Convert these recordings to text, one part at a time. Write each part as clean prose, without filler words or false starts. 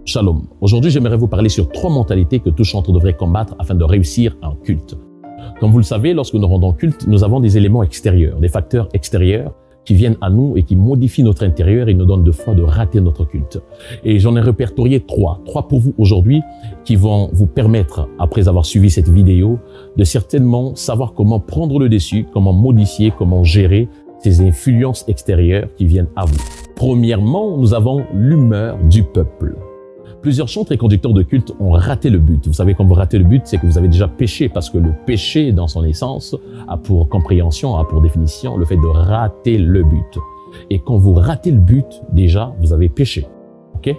Shalom. Aujourd'hui, j'aimerais vous parler sur 3 mentalités que tout chanteur devrait combattre afin de réussir un culte. Comme vous le savez, lorsque nous rendons culte, nous avons des éléments extérieurs, des facteurs extérieurs qui viennent à nous et qui modifient notre intérieur et nous donnent de fois de rater notre culte. Et j'en ai répertorié 3 pour vous aujourd'hui qui vont vous permettre, après avoir suivi cette vidéo, de certainement savoir comment prendre le dessus, comment modifier, comment gérer ces influences extérieures qui viennent à vous. Premièrement, nous avons l'humeur du peuple. Plusieurs chantres et conducteurs de culte ont raté le but. Vous savez, quand vous ratez le but, c'est que vous avez déjà péché, parce que le péché, dans son essence, a pour compréhension, a pour définition, le fait de rater le but. Et quand vous ratez le but, déjà, vous avez péché. Ok ?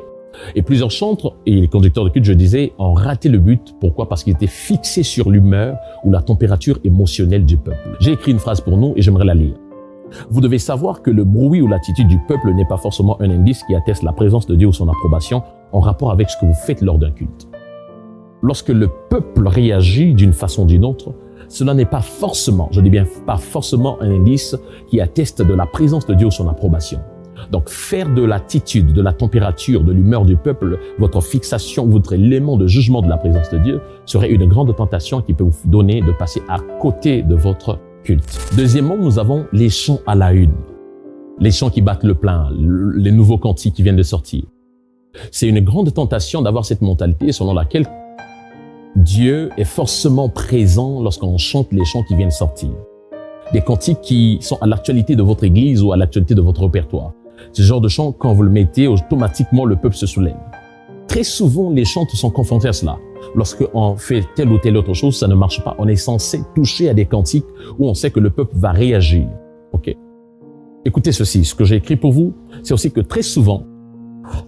Et plusieurs chantres et les conducteurs de culte, je disais, ont raté le but. Pourquoi ? Parce qu'ils étaient fixés sur l'humeur ou la température émotionnelle du peuple. J'ai écrit une phrase pour nous et j'aimerais la lire. Vous devez savoir que le bruit ou l'attitude du peuple n'est pas forcément un indice qui atteste la présence de Dieu ou son approbation en rapport avec ce que vous faites lors d'un culte. Lorsque le peuple réagit d'une façon ou d'une autre, cela n'est pas forcément, je dis bien pas forcément un indice qui atteste de la présence de Dieu ou son approbation. Donc faire de l'attitude, de la température, de l'humeur du peuple, votre fixation, votre élément de jugement de la présence de Dieu serait une grande tentation qui peut vous donner de passer à côté de votre culte. Deuxièmement, nous avons les chants à la une. Les chants qui battent le plein, les nouveaux cantiques qui viennent de sortir. C'est une grande tentation d'avoir cette mentalité selon laquelle Dieu est forcément présent lorsqu'on chante les chants qui viennent sortir. Des cantiques qui sont à l'actualité de votre église ou à l'actualité de votre répertoire. Ce genre de chant, quand vous le mettez, automatiquement le peuple se soulève. Très souvent, les chantes sont confrontés à cela. Lorsqu'on fait telle ou telle autre chose, ça ne marche pas. On est censé toucher à des cantiques où on sait que le peuple va réagir. Ok. Écoutez ceci, ce que j'ai écrit pour vous, c'est aussi que très souvent,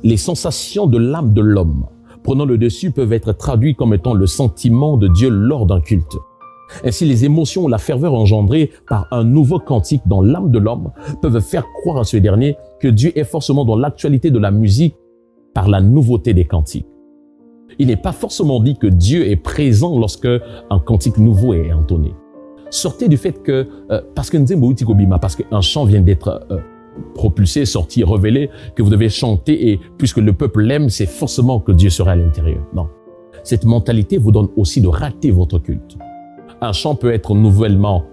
les sensations de l'âme de l'homme prenant le dessus peuvent être traduites comme étant le sentiment de Dieu lors d'un culte. Ainsi, les émotions ou la ferveur engendrées par un nouveau cantique dans l'âme de l'homme peuvent faire croire à ce dernier que Dieu est forcément dans l'actualité de la musique par la nouveauté des cantiques. Il n'est pas forcément dit que Dieu est présent lorsque un cantique nouveau est entonné. Sortez du fait que, parce qu'un chant vient d'être propulsé, sorti, révélé, que vous devez chanter et puisque le peuple l'aime, c'est forcément que Dieu sera à l'intérieur. Non. Cette mentalité vous donne aussi de rater votre culte. Un chant peut être nouvellement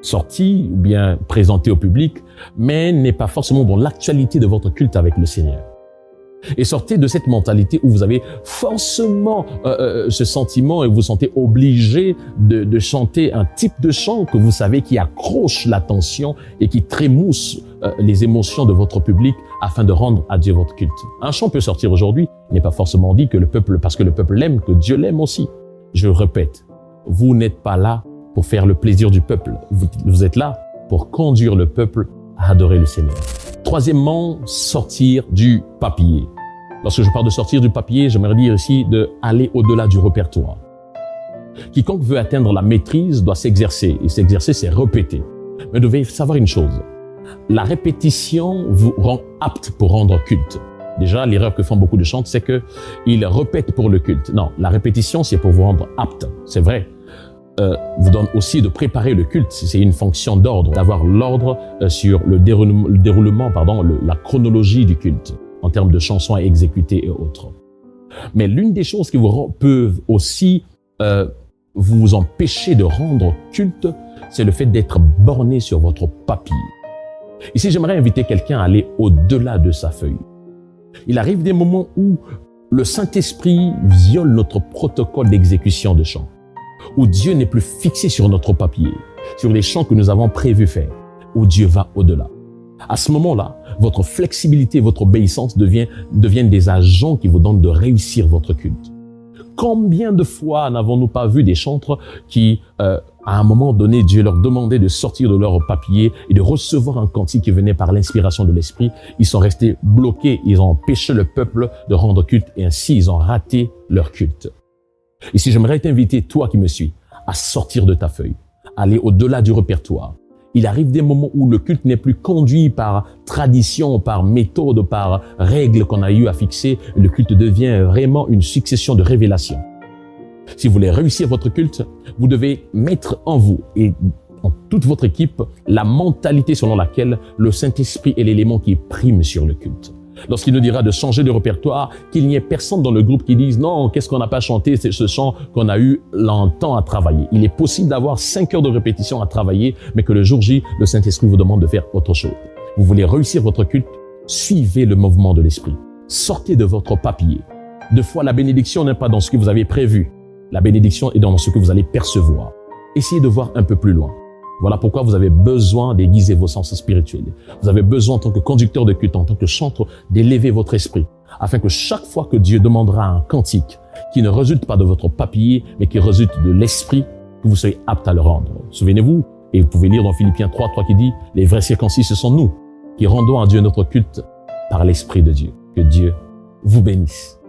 sorti ou bien présenté au public, mais n'est pas forcément dans l'actualité de votre culte avec le Seigneur. Et sortez de cette mentalité où vous avez forcément ce sentiment et vous vous sentez obligé de chanter un type de chant que vous savez qui accroche l'attention et qui trémousse les émotions de votre public afin de rendre à Dieu votre culte. Un chant peut sortir aujourd'hui, il n'est pas forcément dit que le peuple, parce que le peuple l'aime, que Dieu l'aime aussi. Je répète, vous n'êtes pas là pour faire le plaisir du peuple. Vous êtes là pour conduire le peuple à adorer le Seigneur. Troisièmement, sortir du papier. Lorsque je parle de sortir du papier, j'aimerais dire ici d'aller au-delà du répertoire. Quiconque veut atteindre la maîtrise doit s'exercer. Et s'exercer, c'est répéter. Mais vous devez savoir une chose. La répétition vous rend apte pour rendre culte. Déjà, l'erreur que font beaucoup de chantres, c'est qu'ils répètent pour le culte. Non, la répétition, c'est pour vous rendre apte. C'est vrai. Vous donne aussi de préparer le culte. C'est une fonction d'ordre, d'avoir l'ordre sur le déroulement, la chronologie du culte, en termes de chansons à exécuter et autres. Mais l'une des choses qui peuvent aussi vous empêcher de rendre culte, c'est le fait d'être borné sur votre papier. Ici, j'aimerais inviter quelqu'un à aller au-delà de sa feuille. Il arrive des moments où le Saint-Esprit viole notre protocole d'exécution de chant, où Dieu n'est plus fixé sur notre papier, sur les chants que nous avons prévu faire, où Dieu va au-delà. À ce moment-là, votre flexibilité, votre obéissance deviennent des agents qui vous donnent de réussir votre culte. Combien de fois n'avons-nous pas vu des chantres qui, à un moment donné, Dieu leur demandait de sortir de leur papier et de recevoir un cantique qui venait par l'inspiration de l'Esprit. Ils sont restés bloqués, ils ont empêché le peuple de rendre culte et ainsi ils ont raté leur culte. Ici, j'aimerais t'inviter, toi qui me suis, à sortir de ta feuille, aller au-delà du répertoire. Il arrive des moments où le culte n'est plus conduit par tradition, par méthode, par règles qu'on a eu à fixer. Le culte devient vraiment une succession de révélations. Si vous voulez réussir votre culte, vous devez mettre en vous et en toute votre équipe la mentalité selon laquelle le Saint-Esprit est l'élément qui prime sur le culte. Lorsqu'il nous dira de changer de répertoire, qu'il n'y ait personne dans le groupe qui dise « Non, qu'est-ce qu'on n'a pas chanté, c'est ce chant qu'on a eu longtemps à travailler. » Il est possible d'avoir 5 heures de répétition à travailler, mais que le jour J, le Saint-Esprit vous demande de faire autre chose. Vous voulez réussir votre culte? Suivez le mouvement de l'Esprit. Sortez de votre papier. Deux fois, la bénédiction n'est pas dans ce que vous avez prévu. La bénédiction est dans ce que vous allez percevoir. Essayez de voir un peu plus loin. Voilà pourquoi vous avez besoin d'aiguiser vos sens spirituels. Vous avez besoin, en tant que conducteur de culte, en tant que chanteur, d'élever votre esprit, afin que chaque fois que Dieu demandera un cantique qui ne résulte pas de votre papier, mais qui résulte de l'esprit, que vous soyez apte à le rendre. Souvenez-vous, et vous pouvez lire dans Philippiens 3:3 qui dit « Les vrais circoncis, ce sont nous qui rendons à Dieu notre culte par l'Esprit de Dieu. » Que Dieu vous bénisse.